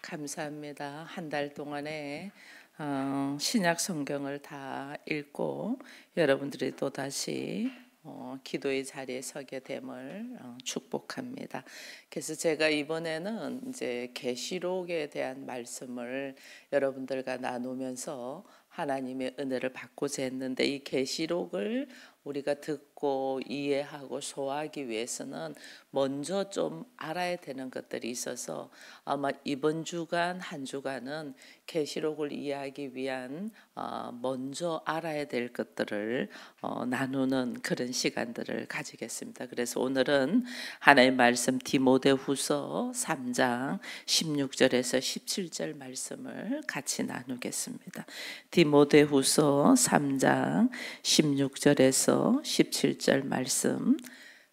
감사합니다. 한 달 동안에 신약 성경을 다 읽고 여러분들이 또 다시 기도의 자리에 서게 됨을 축복합니다. 그래서 제가 이번에는 이제 계시록에 대한 말씀을 여러분들과 나누면서 하나님의 은혜를 받고자 했는데, 이 계시록을 우리가 듣고 이해하고 소화하기 위해서는 먼저 좀 알아야 되는 것들이 있어서 아마 이번 주간 한 주간은 계시록을 이해하기 위한 먼저 알아야 될 것들을 나누는 그런 시간들을 가지겠습니다. 그래서 오늘은 하나님의 말씀 디모데후서 3장 16절에서 17절 말씀을 같이 나누겠습니다. 디모데후서 3장 16절에서 17절 말씀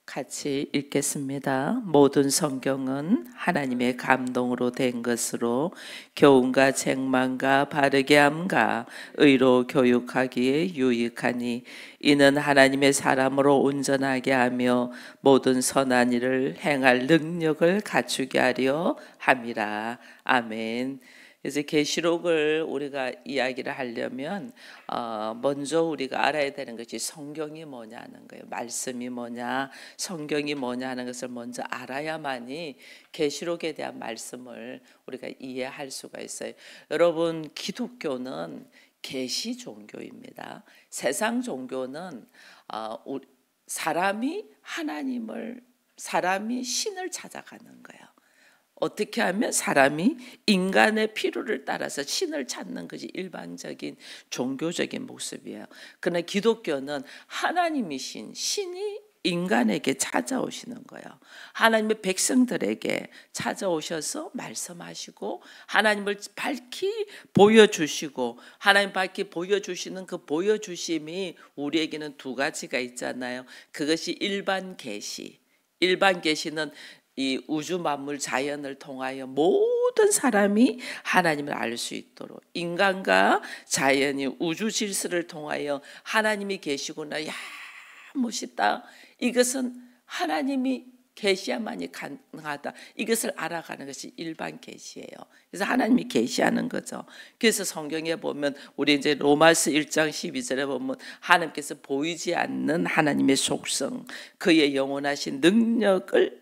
같이 읽겠습니다. 모든 성경은 하나님의 감동으로 된 것으로 교훈과 책망과 바르게 함과 의로 교육하기에 유익하니 이는 하나님의 사람으로 온전하게 하며 모든 선한 일을 행할 능력을 갖추게 하려 함이라. 아멘. 그래서 계시록을 우리가 이야기를 하려면 먼저 우리가 알아야 되는 것이 성경이 뭐냐는 거예요. 말씀이 뭐냐, 성경이 뭐냐 하는 것을 먼저 알아야만이 계시록에 대한 말씀을 우리가 이해할 수가 있어요. 여러분, 기독교는 계시 종교입니다. 세상 종교는 사람이 신을 찾아가는 거예요. 어떻게 하면 사람이 인간의 필요를 따라서 신을 찾는 것이 일반적인 종교적인 모습이에요. 그러나 기독교는 하나님이신 신이 인간에게 찾아오시는 거예요. 하나님의 백성들에게 찾아오셔서 말씀하시고 하나님을 밝히 보여주시고, 하나님 밝히 보여주시는 그 보여주심이 우리에게는 두 가지가 있잖아요. 그것이 일반 계시. 일반 계시는 이 우주 만물 자연을 통하여 모든 사람이 하나님을 알 수 있도록, 인간과 자연이 우주 질서를 통하여 하나님이 계시구나, 야 멋있다, 이것은 하나님이 계시야만이 가능하다, 이것을 알아가는 것이 일반 계시예요. 그래서 하나님이 계시하는 거죠. 그래서 성경에 보면 우리 이제 로마서 1장 12절에 보면 하나님께서 보이지 않는 하나님의 속성, 그의 영원하신 능력을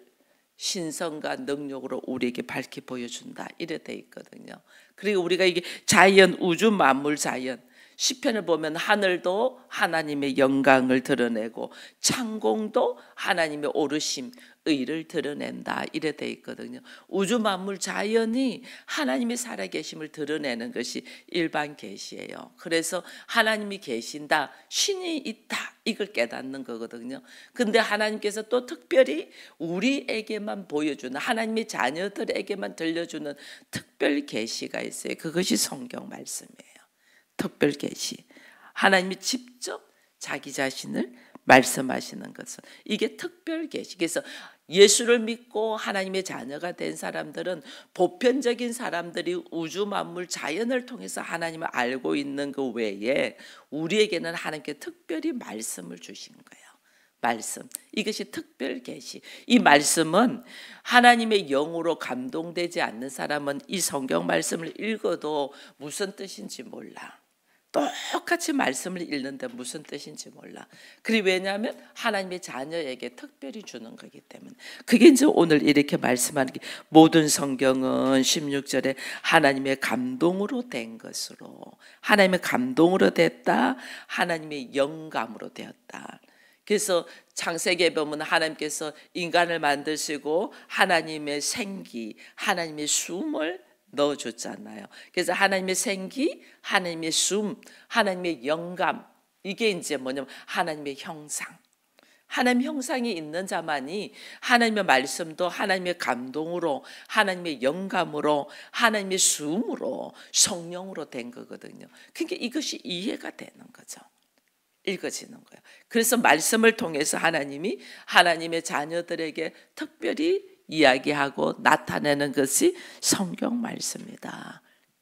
신성과 능력으로 우리에게 밝히 보여준다, 이래 돼 있거든요. 그리고 우리가 이게 자연, 우주 만물 자연, 시편을 보면 하늘도 하나님의 영광을 드러내고 창공도 하나님의 오르심, 의를 드러낸다, 이래 돼 있거든요. 우주 만물 자연이 하나님의 살아계심을 드러내는 것이 일반 계시예요. 그래서 하나님이 계신다, 신이 있다, 이걸 깨닫는 거거든요. 근데 하나님께서 또 특별히 우리에게만 보여주는, 하나님의 자녀들에게만 들려주는 특별 계시가 있어요. 그것이 성경 말씀이에요. 특별 계시. 하나님이 직접 자기 자신을 말씀하시는 것은 이게 특별 계시. 그래서 예수를 믿고 하나님의 자녀가 된 사람들은 보편적인 사람들이 우주 만물 자연을 통해서 하나님을 알고 있는 그 외에 우리에게는 하나님께 특별히 말씀을 주신 거예요. 말씀, 이것이 특별 계시. 이 말씀은 하나님의 영으로 감동되지 않는 사람은 이 성경 말씀을 읽어도 무슨 뜻인지 몰라. 똑같이 말씀을 읽는데 무슨 뜻인지 몰라. 그리고 왜냐하면 하나님의 자녀에게 특별히 주는 거기 때문에. 그게 이제 오늘 이렇게 말씀하는 게, 모든 성경은 16절에 하나님의 감동으로 된 것으로, 하나님의 감동으로 됐다, 하나님의 영감으로 되었다. 그래서 창세기에 보면 하나님께서 인간을 만드시고 하나님의 생기, 하나님의 숨을 넣어줬잖아요. 그래서 하나님의 생기, 하나님의 숨, 하나님의 영감, 이게 이제 뭐냐면 하나님의 형상. 하나님의 형상이 있는 자만이 하나님의 말씀도 하나님의 감동으로, 하나님의 영감으로, 하나님의 숨으로, 성령으로 된 거거든요. 그러니까 이것이 이해가 되는 거죠. 읽어지는 거예요. 그래서 말씀을 통해서 하나님이 하나님의 자녀들에게 특별히 이야기하고 나타내는 것이 성경 말씀이다.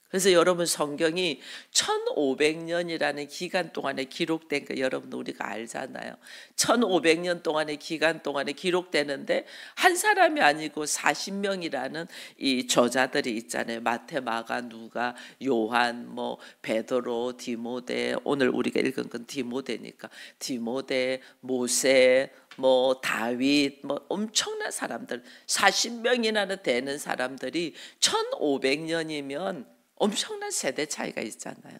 그래서 여러분 성경이 1500년이라는 기간 동안에 기록된 거 여러분 우리가 알잖아요. 1500년 동안의 기간 동안에 기록되는데 한 사람이 아니고 40명이라는 이 저자들이 있잖아요. 마태, 마가, 누가, 요한, 뭐 베드로, 디모데, 오늘 우리가 읽은 건 디모데니까 디모데, 모세, 뭐 다윗, 뭐 엄청난 사람들 40명이나 되는 사람들이 1500년이면 엄청난 세대 차이가 있잖아요.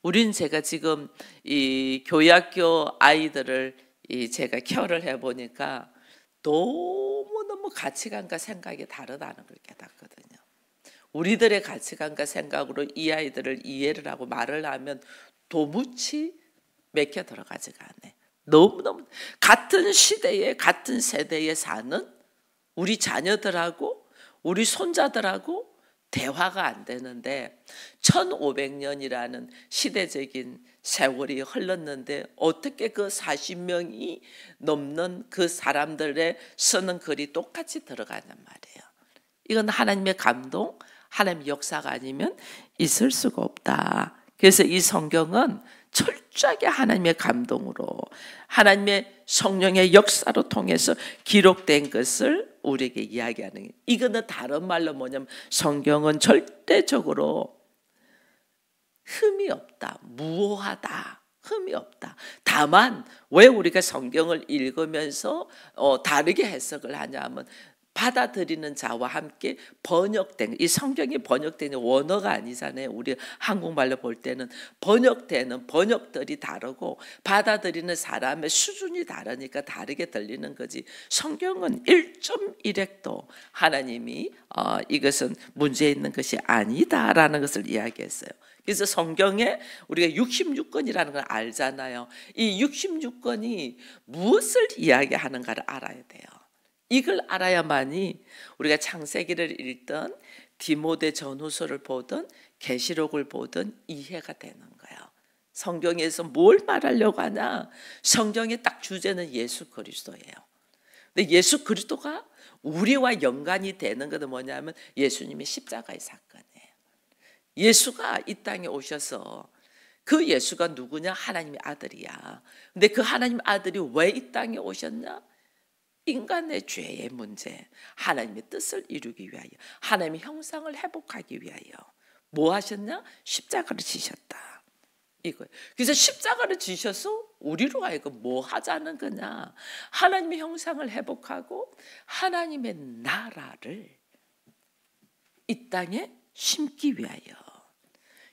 우린 제가 지금 이 교회학교 아이들을 제가 케어를 해보니까 너무너무 가치관과 생각이 다르다는 걸 깨닫거든요. 우리들의 가치관과 생각으로 이 아이들을 이해를 하고 말을 하면 도무지 맥혀 들어가지가 않아요. 너무너무 같은 시대에 같은 세대에 사는 우리 자녀들하고 우리 손자들하고 대화가 안 되는데 1500년이라는 시대적인 세월이 흘렀는데 어떻게 그 40명이 넘는 그 사람들의 쓰는 글이 똑같이 들어가냔 말이에요. 이건 하나님의 감동, 하나님의 역사가 아니면 있을 수가 없다. 그래서 이 성경은 철저하게 하나님의 감동으로 하나님의 성령의 역사로 통해서 기록된 것을 우리에게 이야기하는 거예요. 이거는 다른 말로 뭐냐면 성경은 절대적으로 흠이 없다, 무오하다, 흠이 없다. 다만 왜 우리가 성경을 읽으면서 다르게 해석을 하냐면 받아들이는 자와 함께 번역된, 이 성경이 번역되는 원어가 아니잖아요. 우리 한국말로 볼 때는 번역되는 번역들이 다르고 받아들이는 사람의 수준이 다르니까 다르게 들리는 거지. 성경은 1.1획도 하나님이 이것은 문제 있는 것이 아니다라는 것을 이야기했어요. 그래서 성경에 우리가 66권이라는 걸 알잖아요. 이 66권이 무엇을 이야기하는가를 알아야 돼요. 이걸 알아야만이 우리가 창세기를 읽던 디모데 전후서를 보든 계시록을 보든 이해가 되는 거예요. 성경에서 뭘 말하려고 하냐? 성경의 딱 주제는 예수 그리스도예요. 근데 예수 그리스도가 우리와 연관이 되는 것은 뭐냐면 예수님의 십자가의 사건이에요. 예수가 이 땅에 오셔서 그 예수가 누구냐? 하나님의 아들이야. 근데 그 하나님의 아들이 왜 이 땅에 오셨냐? 인간의 죄의 문제, 하나님의 뜻을 이루기 위하여, 하나님의 형상을 회복하기 위하여 뭐 하셨냐? 십자가를 지셨다. 이거예요. 그래서 십자가를 지셔서 우리로 하여금 뭐 하자는 거냐? 하나님의 형상을 회복하고 하나님의 나라를 이 땅에 심기 위하여.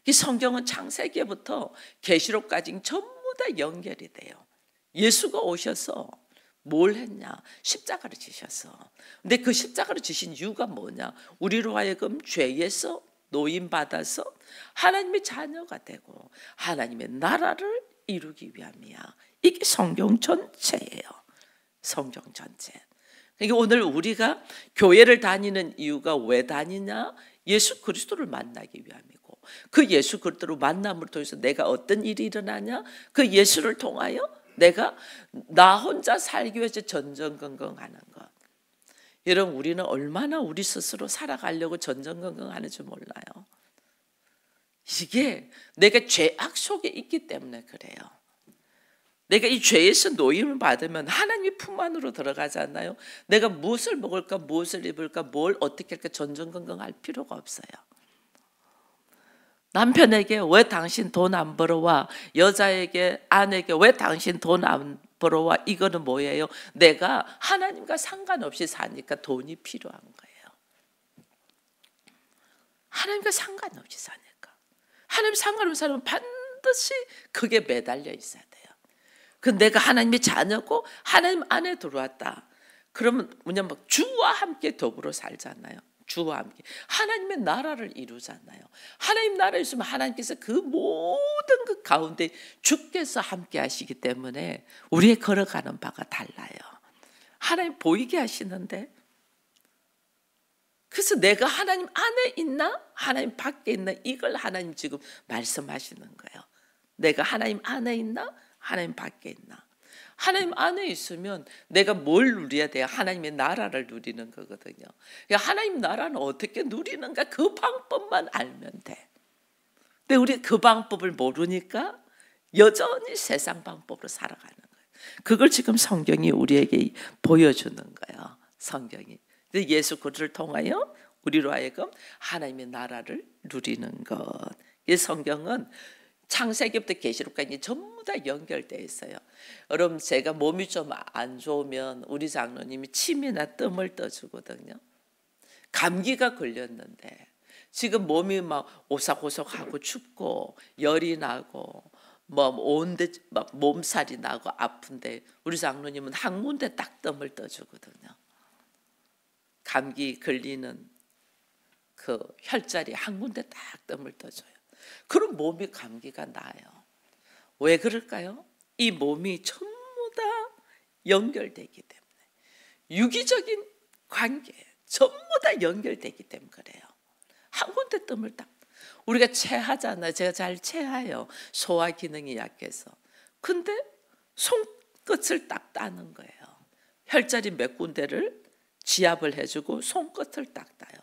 이 성경은 창세기부터 계시록까지 전부 다 연결이 돼요. 예수가 오셔서 뭘 했냐? 십자가를 지셔서. 근데 그 십자가를 지신 이유가 뭐냐? 우리로 하여금 죄에서 노임받아서 하나님의 자녀가 되고 하나님의 나라를 이루기 위함이야. 이게 성경 전체예요. 성경 전체. 그러니까 오늘 우리가 교회를 다니는 이유가 왜 다니냐? 예수 그리스도를 만나기 위함이고 그 예수 그리스도를 만남을 통해서 내가 어떤 일이 일어나냐? 그 예수를 통하여 내가 나 혼자 살기 위해서 전전긍긍하는 것. 여러분 우리는 얼마나 우리 스스로 살아가려고 전전긍긍하는지 몰라요. 이게 내가 죄악 속에 있기 때문에 그래요. 내가 이 죄에서 노임을 받으면 하나님의 품 안으로 들어가잖아요. 내가 무엇을 먹을까, 무엇을 입을까, 뭘 어떻게 할까 전전긍긍할 필요가 없어요. 남편에게 왜 당신 돈 안 벌어와? 여자에게, 아내에게 왜 당신 돈 안 벌어와? 이거는 뭐예요? 내가 하나님과 상관없이 사니까 돈이 필요한 거예요. 하나님과 상관없이 사니까. 하나님 상관없이 살면 반드시 그게 매달려 있어야 돼요. 그 내가 하나님의 자녀고 하나님 안에 들어왔다. 그러면 뭐냐면 주와 함께 더불어 살잖아요. 주와 함께 하나님의 나라를 이루잖아요. 하나님 나라에 있으면 하나님께서 그 모든 그 가운데 주께서 함께 하시기 때문에 우리의 걸어가는 바가 달라요. 하나님 보이게 하시는데, 그래서 내가 하나님 안에 있나 하나님 밖에 있나 이걸 하나님 지금 말씀하시는 거예요. 내가 하나님 안에 있나 하나님 밖에 있나. 하나님 안에 있으면 내가 뭘 누려야 돼요? 하나님의 나라를 누리는 거거든요. 하나님 나라는 어떻게 누리는가 그 방법만 알면 돼. 근데 우리 그 방법을 모르니까 여전히 세상 방법으로 살아가는 거예요. 그걸 지금 성경이 우리에게 보여주는 거예요. 성경이. 예수 그리스도를 통하여 우리로 하여금 하나님의 나라를 누리는 것. 이 성경은 창세기부터 계시록까지 전부 다 연결되어 있어요. 여러분 제가 몸이 좀 안 좋으면 우리 장로님이 침이나 뜸을 떠주거든요. 감기가 걸렸는데 지금 몸이 막 오싹오싹하고 춥고 열이 나고 뭐 온데 막 몸살이 나고 아픈데 우리 장로님은 한 군데 딱 뜸을 떠주거든요. 감기 걸리는 그 혈자리 한 군데 딱 뜸을 떠줘요. 그럼 몸이 감기가 나요. 왜 그럴까요? 이 몸이 전부 다 연결되기 때문에 유기적인 관계 전부 다 연결되기 때문에 그래요. 한 군데 뜸을 딱 우리가 체하잖아요. 제가 잘 체해요. 소화 기능이 약해서. 근데 손끝을 딱 따는 거예요. 혈자리 몇 군데를 지압을 해주고 손끝을 딱 따요.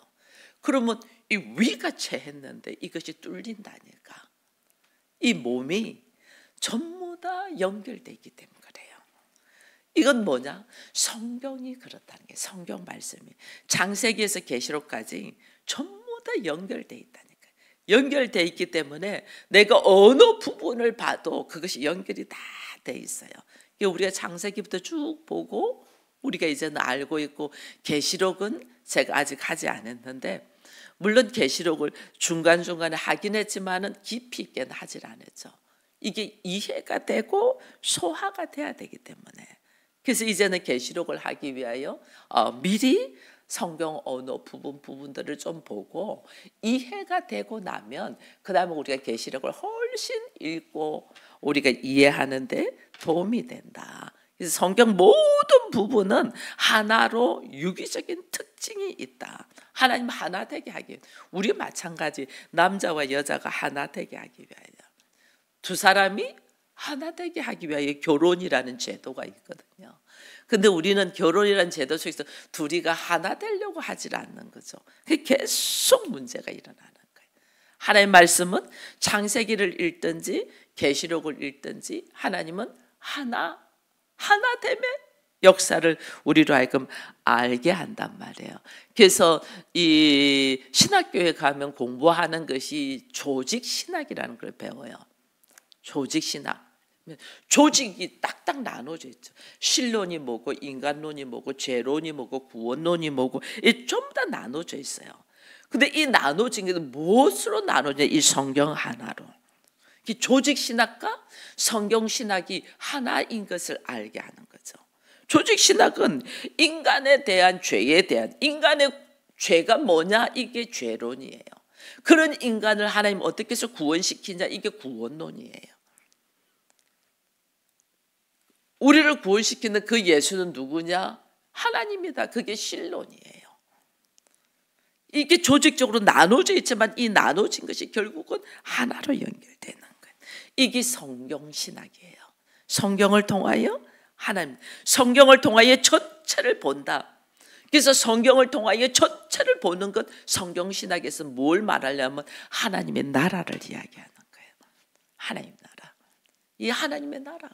그러면 이 위가 체했는데 이것이 뚫린다니까. 이 몸이 전부 다 연결되기 때문에 그래요. 이건 뭐냐? 성경이 그렇다는 게 성경 말씀이 창세기에서 계시록까지 전부 다 연결돼 있다니까. 연결돼 있기 때문에 내가 어느 부분을 봐도 그것이 연결이 다 돼 있어요. 우리가 창세기부터 쭉 보고 우리가 이제는 알고 있고 계시록은 제가 아직 하지 않았는데 물론 계시록을 중간중간에 하긴 했지만은 깊이 있게는 하질 않았죠. 이게 이해가 되고 소화가 돼야 되기 때문에 그래서 이제는 계시록을 하기 위하여 미리 성경 어느 부분들을 좀 보고 이해가 되고 나면 그 다음에 우리가 계시록을 훨씬 읽고 우리가 이해하는데 도움이 된다. 그래서 성경 모든 부분은 하나로 유기적인 특징이 있다. 하나님 하나 되게 하기 위해 우리 마찬가지 남자와 여자가 하나 되게 하기 위하여 두 사람이 하나 되게 하기 위하여 결혼이라는 제도가 있거든요. 근데 우리는 결혼이라는 제도 속에서 둘이가 하나 되려고 하질 않는 거죠. 계속 문제가 일어나는 거예요. 하나님의 말씀은 창세기를 읽든지 계시록을 읽든지 하나님은 하나 되면 역사를 우리로 하여금 알게 한단 말이에요. 그래서 이 신학교에 가면 공부하는 것이 조직 신학이라는 걸 배워요. 조직 신학. 조직이 딱딱 나눠져 있죠. 신론이 뭐고 인간론이 뭐고 죄론이 뭐고 구원론이 뭐고 이 전부 다 나눠져 있어요. 근데 이 나눠진 게 무엇으로 나눠져? 이 성경 하나로. 조직 신학과 성경 신학이 하나인 것을 알게 하는 거죠. 조직 신학은 인간에 대한 죄에 대한 인간의 죄가 뭐냐? 이게 죄론이에요. 그런 인간을 하나님 어떻게 해서 구원시키냐? 이게 구원론이에요. 우리를 구원시키는 그 예수는 누구냐? 하나님이다. 그게 신론이에요. 이게 조직적으로 나눠져 있지만 이 나눠진 것이 결국은 하나로 연결되는 거예요. 이게 성경신학이에요. 성경을 통하여 하나님, 성경을 통하여 전체를 본다. 그래서 성경을 통하여 전체를 보는 것, 성경신학에서 뭘 말하려면 하나님의 나라를 이야기하는 거예요. 하나님 나라. 이 하나님의 나라.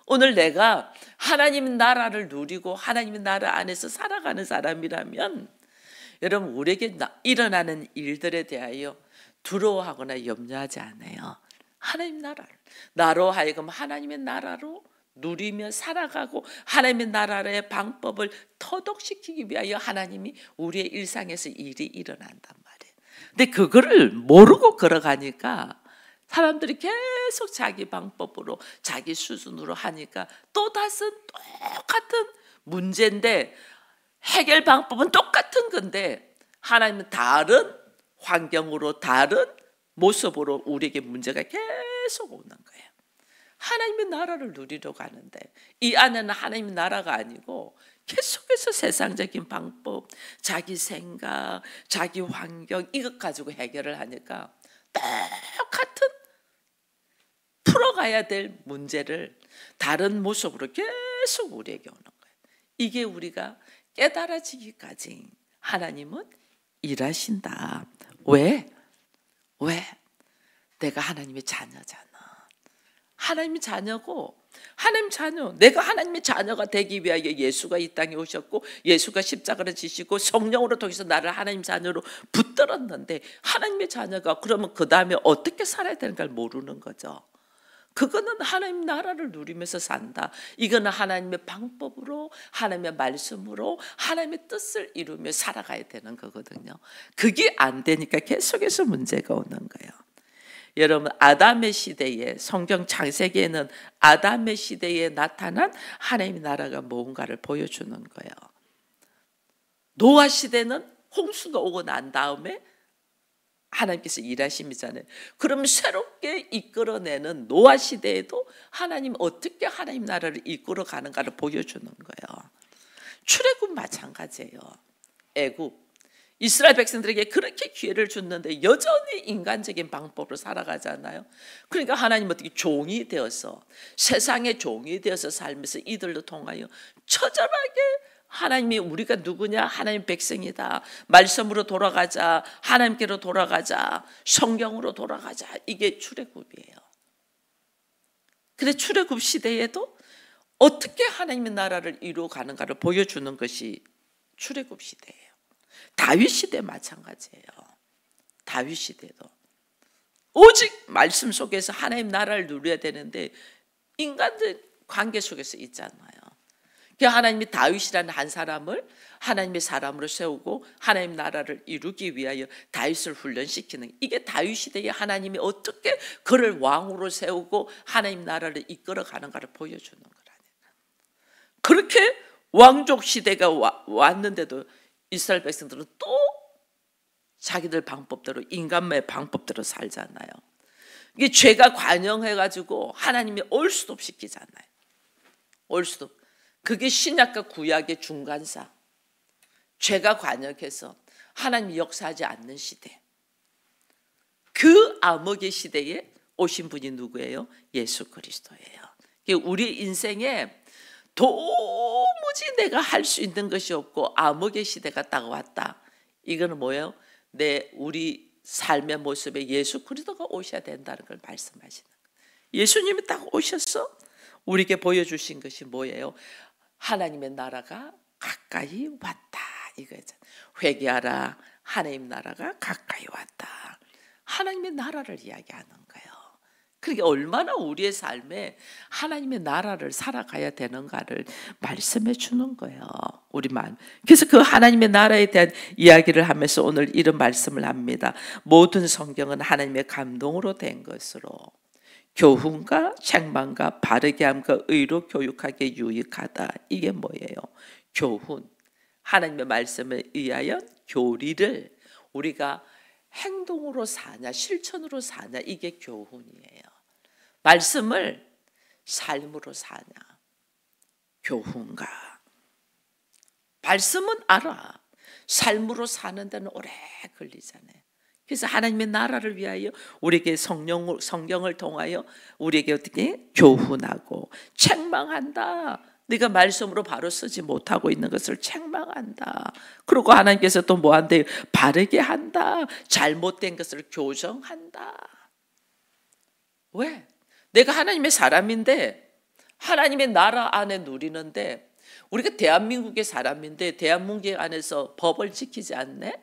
오늘 내가 하나님의 나라를 누리고 하나님의 나라 안에서 살아가는 사람이라면 여러분 우리에게 일어나는 일들에 대하여 두려워하거나 염려하지 않아요. 하나님 나라를 나로 하여금 하나님의 나라로 누리며 살아가고 하나님의 나라의 방법을 터득시키기 위하여 하나님이 우리의 일상에서 일이 일어난단 말이에요. 근데 그거를 모르고 걸어가니까 사람들이 계속 자기 방법으로 자기 수준으로 하니까 또다시 똑같은 문제인데 해결 방법은 똑같은 건데 하나님은 다른 환경으로 다른 모습으로 우리에게 문제가 계속 오는 거예요. 하나님의 나라를 누리려고 하는데 이 안에는 하나님의 나라가 아니고 계속해서 세상적인 방법, 자기 생각, 자기 환경 이것 가지고 해결을 하니까 똑같은 풀어가야 될 문제를 다른 모습으로 계속 우리에게 오는 거예요. 이게 우리가 깨달아지기까지 하나님은 일하신다. 왜? 내가 하나님의 자녀잖아. 하나님의 자녀고, 하나님 자녀, 내가 하나님의 자녀가 되기 위하여 예수가 이 땅에 오셨고 예수가 십자가를 지시고 성령으로 통해서 나를 하나님 자녀로 붙들었는데, 하나님의 자녀가 그러면 그 다음에 어떻게 살아야 되는가를 모르는 거죠. 그거는 하나님 나라를 누리면서 산다. 이거는 하나님의 방법으로, 하나님의 말씀으로 하나님의 뜻을 이루며 살아가야 되는 거거든요. 그게 안 되니까 계속해서 문제가 오는 거예요. 여러분, 아담의 시대에, 성경 창세기에는 아담의 시대에 나타난 하나님의 나라가 뭔가를 보여주는 거예요. 노아 시대는 홍수가 오고 난 다음에 하나님께서 일하심이잖아요. 그럼 새롭게 이끌어내는 노아 시대에도 하나님 어떻게 하나님 나라를 이끌어 가는가를 보여주는 거예요. 출애굽 마찬가지예요. 애굽, 이스라엘 백성들에게 그렇게 기회를 줬는데 여전히 인간적인 방법으로 살아가잖아요. 그러니까 하나님 어떻게 종이 되어서, 세상의 종이 되어서 살면서 이들도 통하여 처절하게 하나님이 우리가 누구냐? 하나님 백성이다. 말씀으로 돌아가자. 하나님께로 돌아가자. 성경으로 돌아가자. 이게 출애굽이에요. 그래서 출애굽 시대에도 어떻게 하나님의 나라를 이루어가는가를 보여주는 것이 출애굽 시대예요. 다윗 시대 마찬가지예요. 다윗 시대도 오직 말씀 속에서 하나님 나라를 누려야 되는데 인간들 관계 속에서 있잖아요. 하나님이 다윗이라는 한 사람을 하나님의 사람으로 세우고 하나님 나라를 이루기 위하여 다윗을 훈련시키는, 이게 다윗 시대에 하나님이 어떻게 그를 왕으로 세우고 하나님 나라를 이끌어가는가를 보여주는 거라니까. 그렇게 왕족 시대가 왔는데도 이스라엘 백성들은 또 자기들 방법대로, 인간의 방법대로 살잖아요. 이게 죄가 관영해가지고 하나님이 올수도 시키잖아요. 올수도. 그게 신약과 구약의 중간사. 죄가 관역해서 하나님이 역사하지 않는 시대. 그 암흑의 시대에 오신 분이 누구예요? 예수 그리스도예요. 우리 인생에 도무지 내가 할 수 있는 것이 없고 암흑의 시대가 딱 왔다. 이거는 뭐예요? 우리 삶의 모습에 예수 그리스도가 오셔야 된다는 걸 말씀하시는 거예요. 예수님이 딱 오셔서 우리에게 보여주신 것이 뭐예요? 하나님의 나라가 가까이 왔다. 이거죠. 회개하라. 하나님 나라가 가까이 왔다. 하나님의 나라를 이야기하는 거예요. 그게 얼마나 우리의 삶에 하나님의 나라를 살아가야 되는가를 말씀해 주는 거예요. 우리만. 그래서 그 하나님의 나라에 대한 이야기를 하면서 오늘 이런 말씀을 합니다. 모든 성경은 하나님의 감동으로 된 것으로 교훈과 책망과 바르게 함과 의로 교육하기에 유익하다. 이게 뭐예요? 교훈. 하나님의 말씀에 의하여 교리를 우리가 행동으로 사냐 실천으로 사냐, 이게 교훈이에요. 말씀을 삶으로 사냐, 교훈가. 말씀은 알아. 삶으로 사는 데는 오래 걸리잖아요. 그래서 하나님의 나라를 위하여 우리에게 성경을 통하여 우리에게 어떻게 교훈하고 책망한다. 네가 말씀으로 바로 쓰지 못하고 있는 것을 책망한다. 그리고 하나님께서 또 뭐한대요? 바르게 한다. 잘못된 것을 교정한다. 왜? 내가 하나님의 사람인데 하나님의 나라 안에 누리는데, 우리가 대한민국의 사람인데 대한민국 안에서 법을 지키지 않네?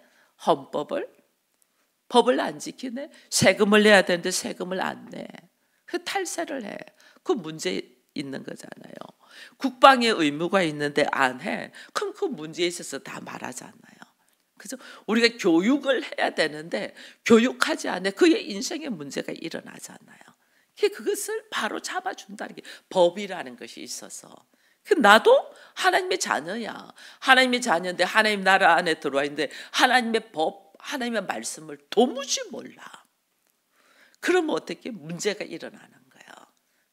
법을 안 지키네? 세금을 내야 되는데 세금을 안 내. 그 탈세를 해. 그 문제 있는 거잖아요. 국방의 의무가 있는데 안 해. 그럼 그 문제에 있어서 다 말하잖아요. 그래서 우리가 교육을 해야 되는데 교육하지 않아. 그의 인생에 문제가 일어나잖아요. 그것을 바로 잡아준다는 게 법이라는 것이 있어서. 나도 하나님의 자녀야. 하나님의 자녀인데 하나님 나라 안에 들어와 있는데 하나님의 법, 하나님의 말씀을 도무지 몰라. 그러면 어떻게 문제가 일어나는 거예요.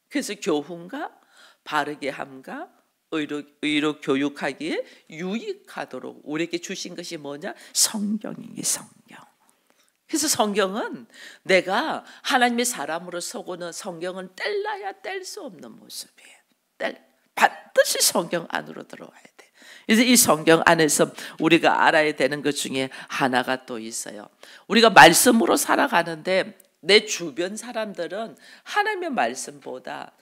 그래서 교훈과 바르게 함과 의로 교육하기에 유익하도록 우리에게 주신 것이 뭐냐? 성경이에요. 성경. 그래서 성경은 내가 하나님의 사람으로 서고는 성경은 뗄라야 뗄 수 없는 모습이에요. 반드시 성경 안으로 들어와야 돼. 그래서 이 성경 안에서 우리가 알아야 되는 것 중에 하나가 또 있어요. 우리가 말씀으로 살아가는데 내 주변 사람들은 하나님의 말씀보다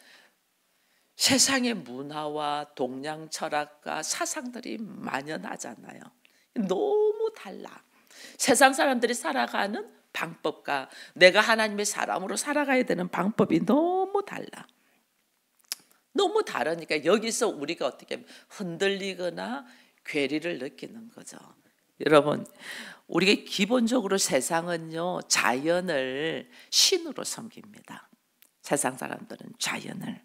세상의 문화와 동양 철학과 사상들이 만연하잖아요. 너무 달라. 세상 사람들이 살아가는 방법과 내가 하나님의 사람으로 살아가야 되는 방법이 너무 달라. 너무 다르니까 여기서 우리가 어떻게 흔들리거나 괴리를 느끼는 거죠. 여러분, 우리가 기본적으로 세상은요, 자연을 신으로 섬깁니다. 세상 사람들은 자연을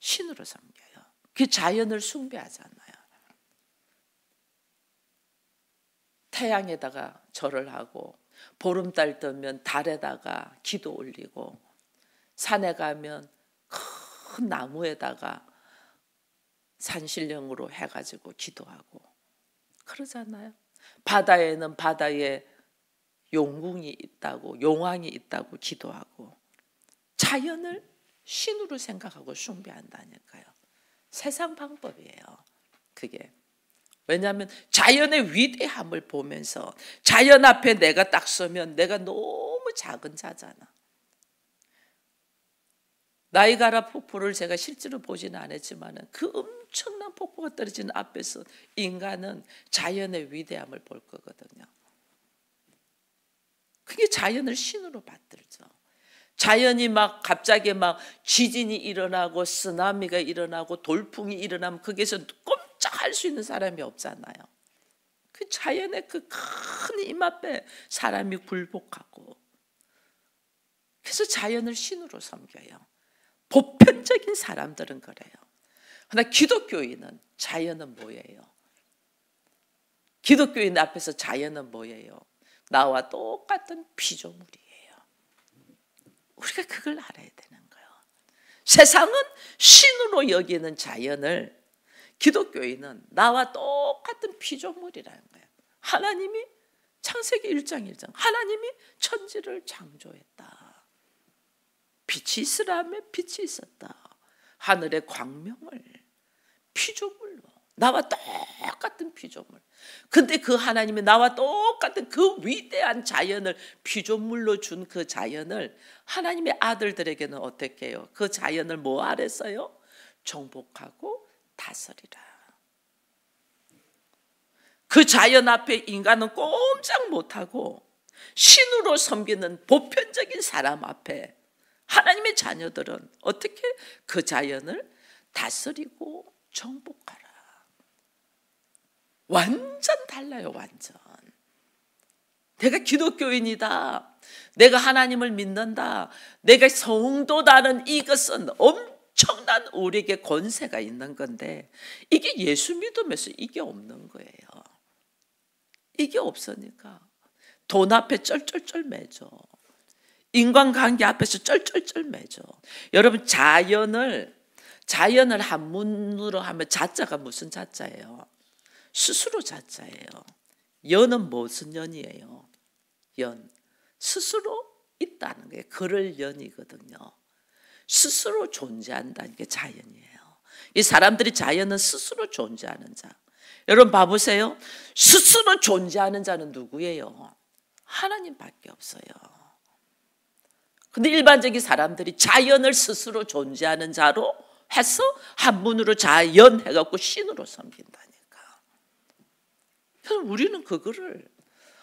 신으로 섬겨요. 그 자연을 숭배하잖아요. 태양에다가 절을 하고, 보름달 뜨면 달에다가 기도 올리고, 산에 가면 큰 나무에다가 산신령으로 해가지고 기도하고 그러잖아요. 바다에는 바다에 용궁이 있다고, 용왕이 있다고 기도하고, 자연을 신으로 생각하고 숭배한다니까요. 세상 방법이에요, 그게. 왜냐하면 자연의 위대함을 보면서 자연 앞에 내가 딱 서면 내가 너무 작은 자잖아. 나이가라 폭포를 제가 실제로 보지는 않았지만 그 엄청난 폭포가 떨어지는 앞에서 인간은 자연의 위대함을 볼 거거든요. 그게 자연을 신으로 받들죠. 자연이 막 갑자기 막 지진이 일어나고 쓰나미가 일어나고 돌풍이 일어나면 거기에서 꼼짝할 수 있는 사람이 없잖아요. 그 자연의 그 큰 힘 앞에 사람이 굴복하고, 그래서 자연을 신으로 섬겨요. 보편적인 사람들은 그래요. 그러나 기독교인은 자연은 뭐예요? 기독교인 앞에서 자연은 뭐예요? 나와 똑같은 피조물이에요. 우리가 그걸 알아야 되는 거예요. 세상은 신으로 여기는 자연을, 기독교인은 나와 똑같은 피조물이라는 거예요. 하나님이 창세기 1장 1장 하나님이 천지를 창조했다. 빛이 있으라며 빛이 있었다. 하늘의 광명을 피조물로, 나와 똑같은 피조물. 근데 그 하나님이 나와 똑같은 그 위대한 자연을 피조물로 준 그 자연을 하나님의 아들들에게는 어떻게 해요? 그 자연을 뭐 아래서요? 정복하고 다스리라. 그 자연 앞에 인간은 꼼짝 못하고 신으로 섬기는 보편적인 사람 앞에 하나님의 자녀들은 어떻게 그 자연을 다스리고 정복하라. 완전 달라요, 완전. 내가 기독교인이다, 내가 하나님을 믿는다, 내가 성도다는 이것은 엄청난 우리에게 권세가 있는 건데, 이게 예수 믿으면서 이게 없는 거예요. 이게 없으니까 돈 앞에 쩔쩔쩔 매죠. 인간관계 앞에서 쩔쩔쩔 매죠. 여러분, 자연을 한문으로 하면 자자가 무슨 자자예요? 스스로 자자예요. 연은 무슨 연이에요? 연. 스스로 있다는 게 그럴 연이거든요. 스스로 존재한다는 게 자연이에요. 이 사람들이 자연은 스스로 존재하는 자. 여러분 봐보세요. 스스로 존재하는 자는 누구예요? 하나님밖에 없어요. 근데 일반적인 사람들이 자연을 스스로 존재하는 자로 해서 한문으로 자연 해갖고 신으로 섬긴다니까. 그래서 우리는 그거를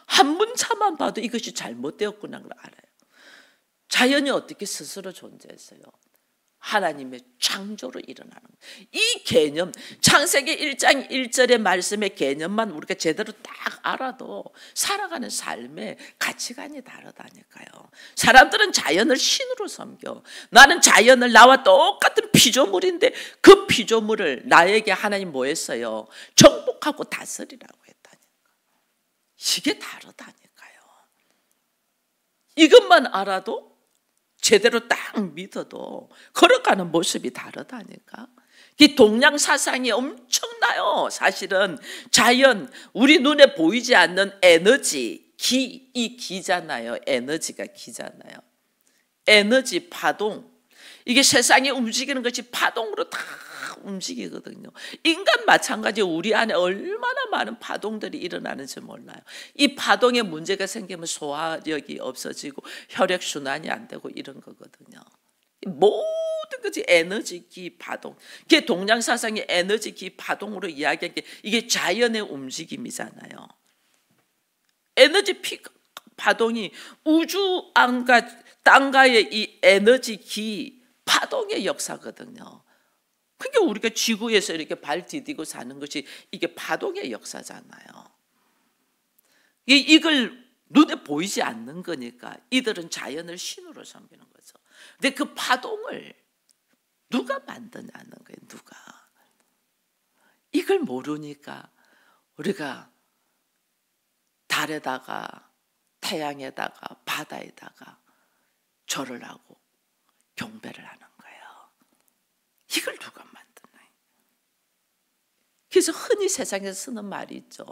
한문차만 봐도 이것이 잘못되었구나 걸 알아요. 자연이 어떻게 스스로 존재했어요? 하나님의 창조로 일어나는 거예요. 이 개념, 창세기 1장 1절의 말씀의 개념만 우리가 제대로 딱 알아도 살아가는 삶의 가치관이 다르다니까요. 사람들은 자연을 신으로 섬겨. 나는 자연을 나와 똑같은 피조물인데 그 피조물을 나에게 하나님 뭐 했어요? 정복하고 다스리라고 했다니까. 이게 다르다니까요. 이것만 알아도, 제대로 딱 믿어도 걸어가는 모습이 다르다니까. 이 동양 사상이 엄청나요. 사실은 자연, 우리 눈에 보이지 않는 에너지, 기, 이 기잖아요. 에너지가 기잖아요. 에너지, 파동. 이게 세상에 움직이는 것이 파동으로 다 막 움직이거든요. 인간 마찬가지 우리 안에 얼마나 많은 파동들이 일어나는지 몰라요. 이 파동에 문제가 생기면 소화력이 없어지고 혈액순환이 안 되고 이런 거거든요. 모든 것이 에너지 기 파동. 그게 동양사상의 에너지 기 파동으로 이야기한 게 이게 자연의 움직임이잖아요. 에너지 파동이 우주 안과 땅과의 이 에너지 기 파동의 역사거든요. 그러니까 우리가 지구에서 이렇게 발 디디고 사는 것이 이게 파동의 역사잖아요. 이걸 눈에 보이지 않는 거니까 이들은 자연을 신으로 섬기는 거죠. 근데 그 파동을 누가 만드냐는 거예요. 누가. 이걸 모르니까 우리가 달에다가 태양에다가 바다에다가 절을 하고 경배를 하는 거예요. 이걸 누가 만드나요? 그래서 흔히 세상에서 쓰는 말이 있죠.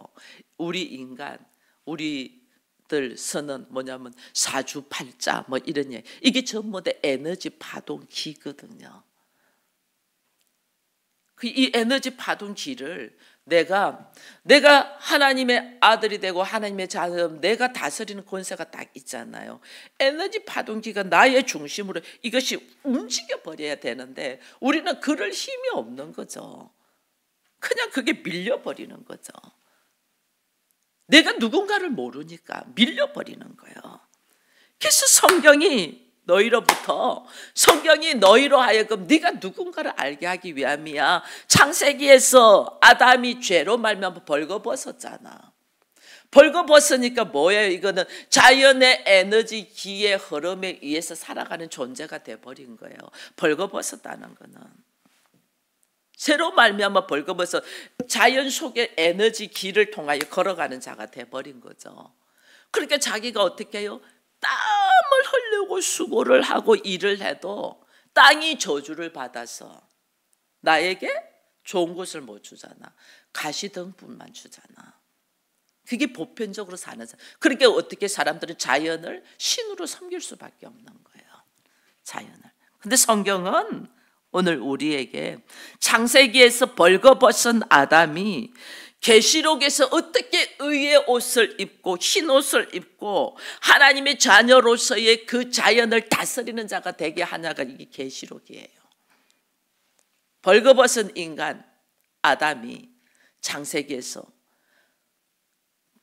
우리 인간, 우리들 쓰는 뭐냐면 사주팔자 뭐 이런 얘기. 이게 전부 다 에너지 파동기거든요. 이 에너지 파동기를 내가 하나님의 아들이 되고 하나님의 자녀, 내가 다스리는 권세가 딱 있잖아요. 에너지 파동기가 나의 중심으로 이것이 움직여 버려야 되는데 우리는 그럴 힘이 없는 거죠. 그냥 그게 밀려버리는 거죠. 내가 누군가를 모르니까 밀려버리는 거예요. 그래서 성경이 너희로 하여금 네가 누군가를 알게 하기 위함이야. 창세기에서 아담이 죄로 말미암아 벌거벗었잖아. 벌거벗으니까 뭐예요? 이거는 자연의 에너지 기의 흐름에 의해서 살아가는 존재가 돼버린 거예요. 벌거벗었다는 거는 죄로 말미암아 벌거벗어 자연 속의 에너지 기를 통하여 걸어가는 자가 돼버린 거죠. 그러니까 자기가 어떻게 해요? 땀을 흘리고 수고를 하고 일을 해도 땅이 저주를 받아서 나에게 좋은 것을 못 주잖아. 가시덤불만 주잖아. 그게 보편적으로 사는 사람. 그러니까 어떻게 사람들은 자연을 신으로 섬길 수밖에 없는 거예요. 자연을. 근데 성경은 오늘 우리에게 창세기에서 벌거벗은 아담이 계시록에서 어떻게 의의 옷을 입고 흰 옷을 입고 하나님의 자녀로서의 그 자연을 다스리는 자가 되게 하냐가 이게 계시록이에요. 벌거벗은 인간 아담이 창세기에서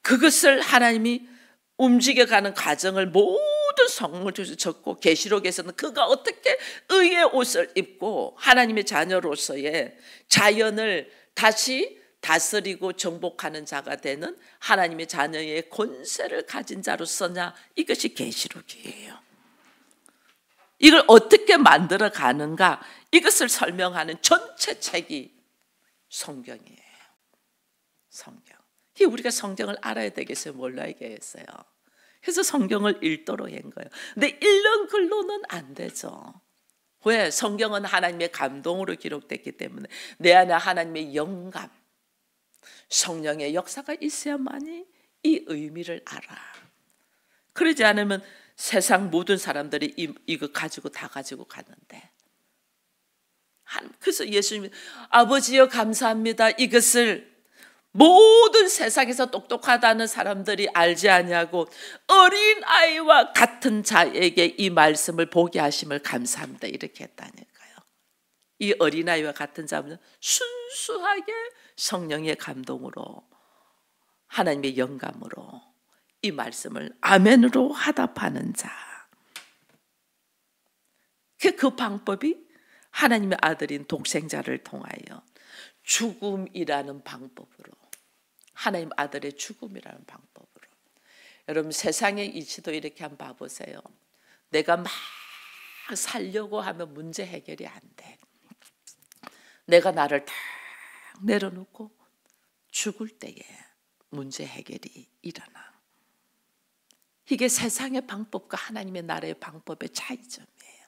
그것을 하나님이 움직여가는 과정을 모든 성경을 적고 계시록에서는 그가 어떻게 의의 옷을 입고 하나님의 자녀로서의 자연을 다시 다스리고 정복하는 자가 되는 하나님의 자녀의 권세를 가진 자로서냐, 이것이 계시록이에요. 이걸 어떻게 만들어 가는가, 이것을 설명하는 전체 책이 성경이에요. 성경. 우리가 성경을 알아야 되겠어요? 몰라야겠어요? 그래서 성경을 읽도록 한 거예요. 근데 읽는 글로는 안 되죠. 왜? 성경은 하나님의 감동으로 기록됐기 때문에 내 안에 하나님의 영감, 성령의 역사가 있어야만이 이 의미를 알아. 그러지 않으면 세상 모든 사람들이 이거 가지고 다 가지고 가는데, 그래서 예수님이 아버지여 감사합니다. 이것을 모든 세상에서 똑똑하다는 사람들이 알지 아니하고 어린 아이와 같은 자에게 이 말씀을 보게 하심을 감사합니다. 이렇게 했다니까요. 이 어린 아이와 같은 자는 순수하게 성령의 감동으로 하나님의 영감으로 이 말씀을 아멘으로 화답하는 자. 그 방법이 하나님의 아들인 독생자를 통하여 죽음이라는 방법으로, 하나님 아들의 죽음이라는 방법으로. 여러분 세상의 이치도 이렇게 한번 봐보세요. 내가 막 살려고 하면 문제 해결이 안 돼. 내가 나를 다 내려놓고 죽을 때에 문제 해결이 일어나. 이게 세상의 방법과 하나님의 나라의 방법의 차이점이에요.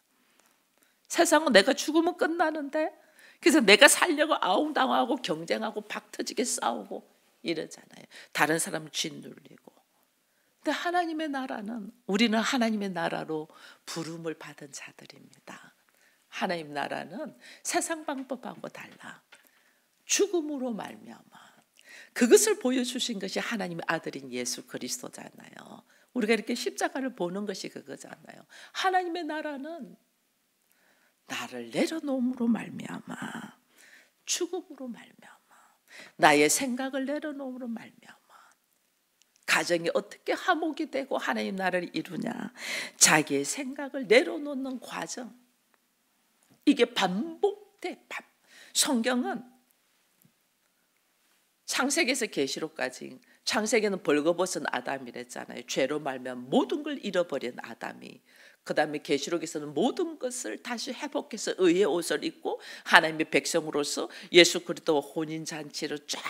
세상은 내가 죽으면 끝나는데, 그래서 내가 살려고 아웅당하고 경쟁하고 박터지게 싸우고 이러잖아요. 다른 사람은 짓눌리고. 근데 하나님의 나라는, 우리는 하나님의 나라로 부름을 받은 자들입니다. 하나님 나라는 세상 방법하고 달라. 죽음으로 말미암아. 그것을 보여주신 것이 하나님의 아들인 예수 그리스도잖아요. 우리가 이렇게 십자가를 보는 것이 그거잖아요. 하나님의 나라는 나를 내려놓음으로 말미암아, 죽음으로 말미암아, 나의 생각을 내려놓음으로 말미암아, 가정이 어떻게 화목이 되고 하나님 나라를 이루냐, 자기의 생각을 내려놓는 과정, 이게 반복돼. 성경은 창세기에서 계시록까지, 창세기는 벌거벗은 아담이랬잖아요. 죄로 말면 모든 걸 잃어버린 아담이, 그 다음에 계시록에서는 모든 것을 다시 회복해서 의의 옷을 입고 하나님의 백성으로서 예수 그리스도와 혼인잔치로 쫙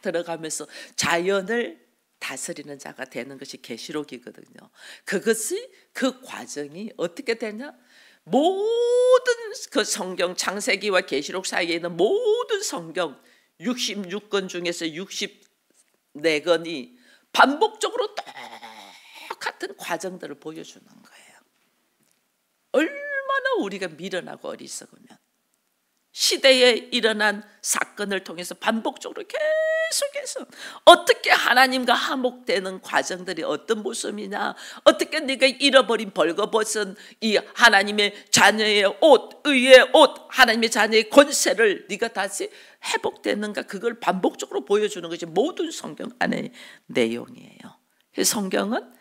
들어가면서 자연을 다스리는 자가 되는 것이 계시록이거든요. 그것이, 그 과정이 어떻게 되냐, 모든 그 성경, 창세기와 계시록 사이에 있는 모든 성경 66권 중에서 64권이 반복적으로 똑같은 과정들을 보여주는 거예요. 얼마나 우리가 미련하고 어리석으면 시대에 일어난 사건을 통해서 반복적으로 계속해서 어떻게 하나님과 화목되는 과정들이 어떤 모습이냐, 어떻게 네가 잃어버린 벌거벗은 이 하나님의 자녀의 옷, 의의 옷, 하나님의 자녀의 권세를 네가 다시 회복되는가, 그걸 반복적으로 보여주는 것이 모든 성경 안의 내용이에요. 그래서 성경은,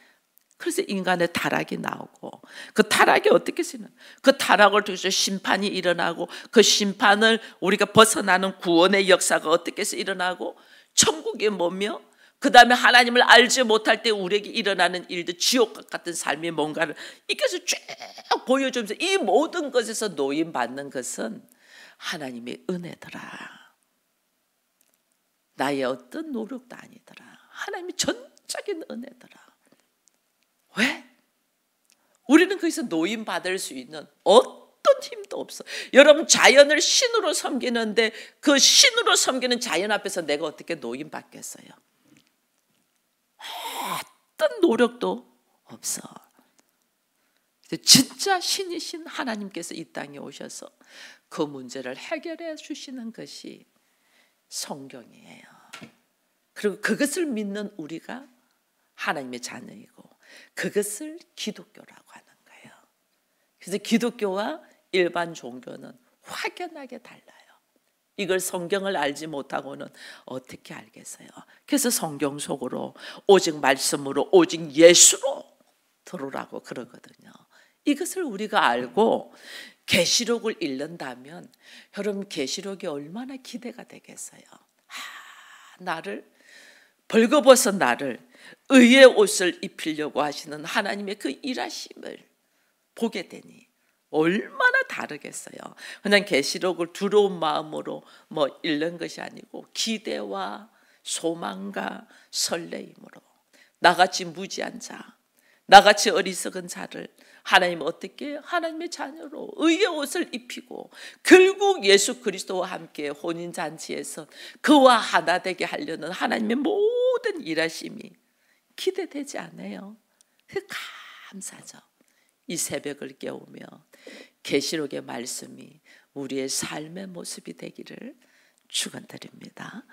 그래서 인간의 타락이 나오고, 그 타락이 어떻게 쓰는, 그 타락을 통해서 심판이 일어나고, 그 심판을 우리가 벗어나는 구원의 역사가 어떻게 해서 일어나고, 천국이 뭐며, 그 다음에 하나님을 알지 못할 때 우리에게 일어나는 일들, 지옥과 같은 삶이 뭔가를 이렇게 쭉 보여주면서, 이 모든 것에서 노임받는 것은 하나님의 은혜더라. 나의 어떤 노력도 아니더라. 하나님의 전적인 은혜더라. 왜? 우리는 거기서 노임받을 수 있는 어떤 힘도 없어. 여러분, 자연을 신으로 섬기는데 그 신으로 섬기는 자연 앞에서 내가 어떻게 노임받겠어요? 어떤 노력도 없어. 진짜 신이신 하나님께서 이 땅에 오셔서 그 문제를 해결해 주시는 것이 성경이에요. 그리고 그것을 믿는 우리가 하나님의 자녀이고, 그것을 기독교라고 하는 거예요. 그래서 기독교와 일반 종교는 확연하게 달라요. 이걸 성경을 알지 못하고는 어떻게 알겠어요? 그래서 성경 속으로, 오직 말씀으로, 오직 예수로 들어오라고 그러거든요. 이것을 우리가 알고 계시록을 읽는다면, 여러분, 계시록이 얼마나 기대가 되겠어요? 나를, 벌거벗은 나를 의의 옷을 입히려고 하시는 하나님의 그 일하심을 보게 되니 얼마나 다르겠어요. 그냥 계시록을 두려운 마음으로 읽는 것이 아니고 기대와 소망과 설레임으로, 나같이 무지한 자, 나같이 어리석은 자를 하나님 어떻게 하나님의 자녀로 의의 옷을 입히고 결국 예수 그리스도와 함께 혼인잔치에서 그와 하나 되게 하려는 하나님의 모든 일하심이 기대되지 않아요? 그 감사죠. 이 새벽을 깨우며 계시록의 말씀이 우리의 삶의 모습이 되기를 축원드립니다.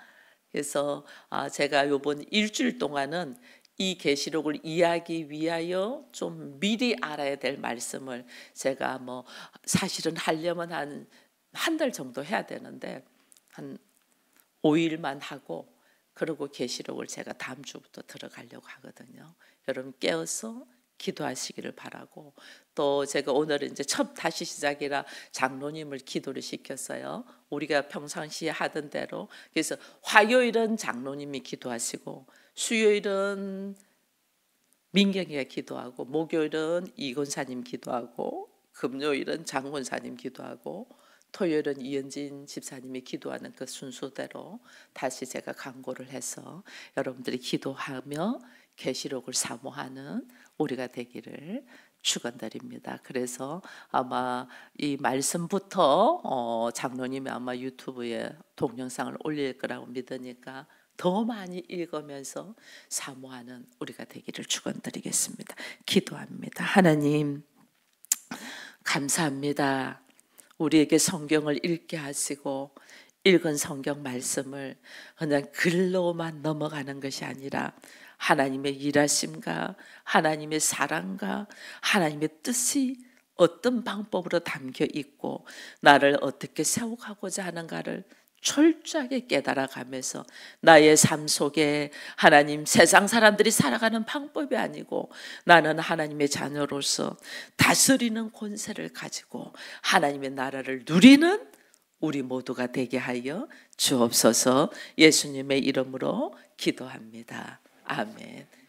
그래서 제가 이번 일주일 동안은 이 계시록을 이해하기 위하여 좀 미리 알아야 될 말씀을 제가 사실은 하려면 한 달 정도 해야 되는데 한 5일만 하고, 그리고 계시록을 제가 다음 주부터 들어가려고 하거든요. 여러분 깨어서 기도하시기를 바라고, 또 제가 오늘은 이제 다시 시작이라 장로님을 기도를 시켰어요. 우리가 평상시에 하던 대로. 그래서 화요일은 장로님이 기도하시고, 수요일은 민경이가 기도하고, 목요일은 이권사님 기도하고, 금요일은 장권사님 기도하고, 토요일은 이은진 집사님이 기도하는 그 순서대로 다시 제가 강구를 해서 여러분들이 기도하며 계시록을 사모하는 우리가 되기를 축원드립니다. 그래서 아마 이 말씀부터 장로님이 아마 유튜브에 동영상을 올릴 거라고 믿으니까 더 많이 읽으면서 사모하는 우리가 되기를 축원드리겠습니다. 기도합니다. 하나님 감사합니다. 우리에게 성경을 읽게 하시고 읽은 성경 말씀을 그냥 글로만 넘어가는 것이 아니라 하나님의 일하심과 하나님의 사랑과 하나님의 뜻이 어떤 방법으로 담겨 있고 나를 어떻게 세워가고자 하는가를 철저하게 깨달아가면서 나의 삶 속에 하나님, 세상 사람들이 살아가는 방법이 아니고 나는 하나님의 자녀로서 다스리는 권세를 가지고 하나님의 나라를 누리는 우리 모두가 되게 하여 주옵소서. 예수님의 이름으로 기도합니다. 아멘.